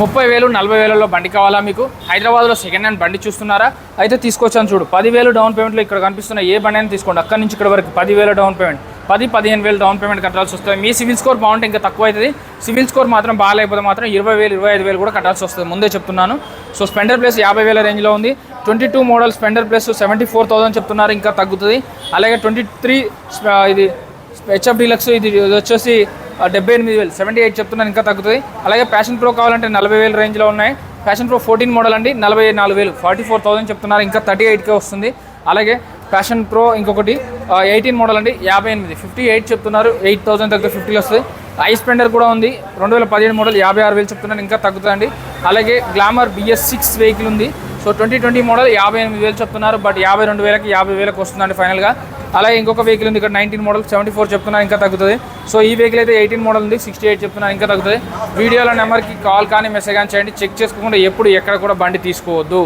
30,000 40,000లో బండి కావాలా మీకు? హైదరాబాద్లో సెకండ్ హ్యాండ్ బండి చూస్తున్నారా? అయితే తీసుకొచ్చాను చూడు. 10,000 డౌన్ పేమెంట్లో ఇక్కడ కనిపిస్తున్న ఏ బండి అయినా తీసుకోండి. అక్కడి నుంచి ఇక్కడ వరకు 10,000 డౌన్ పేమెంట్, 10-15,000 డౌన్ పేమెంట్ కట్టాల్సి వస్తుంది. మీ సివిల్ స్కోర్ బాగుంటే ఇంకా తక్కువ అవుతుంది. సివిల్ స్కోర్ మాత్రం బాగాలేకపోతే మాత్రం 20,000 25,000 కూడా కట్టాల్సి వస్తుంది. ముందే చెప్తున్నాను. సో స్పెండర్ ప్లస్ 50,000 రేంజ్లో ఉంది. 22 మోడల్ స్పెండర్ ప్లస్ 74,000 చెప్తున్నారు, ఇంకా తగ్గుతుంది. అలాగే 23 ఇది హెచ్ఎఫ్ డీలక్స్ ఇది వచ్చేసి 78,000 78 చెప్తున్నాను, ఇంకా తగ్గుతుంది. అలాగే ప్యాషన్ ప్రో కావాలంటే 40,000 రేంజ్లో ఉన్నాయి. ప్యాషన్ ప్రో 14 మోడల్ అండి 44,000 44,000 చెప్తున్నారు, ఇంకా 38కే వస్తుంది. అలాగే ప్యాషన్ ప్రో ఇంకొకటి 18 మోడల్ అండి 58 58 చెప్తున్నారు, 8,000 తగ్గితే 50 వస్తుంది. ఐ స్పెండర్ కూడా ఉంది 2017 మోడల్ 56,000 చెప్తున్నారు, ఇంకా తగ్గుతుందండి. అలాగే గ్లామర్ BS6 వెహికల్ ఉంది. సో 2020 మోడల్ 58,000 చెప్తున్నారు, బట్ 52,000కి 50,000కి వస్తుందండి ఫైనల్గా. అలాగే ఇంకొక వెహికల్ ఉంది ఇక్కడ 19 మోడల్ 74 చెప్తున్నారు, ఇంకా తగ్గుతుంది. సో ఈ వెహికల్ అయితే 18 మోడల్ ఉంది 68 చెప్తున్నారు, ఇంకా తగ్గుతుంది. వీడియోలో నెంబర్కి కాల్ కానీ మెసేజ్ కానీ చేయండి. చెక్ చేసుకోకుండా ఎప్పుడు ఎక్కడ కూడా బండి తీసుకోవద్దు.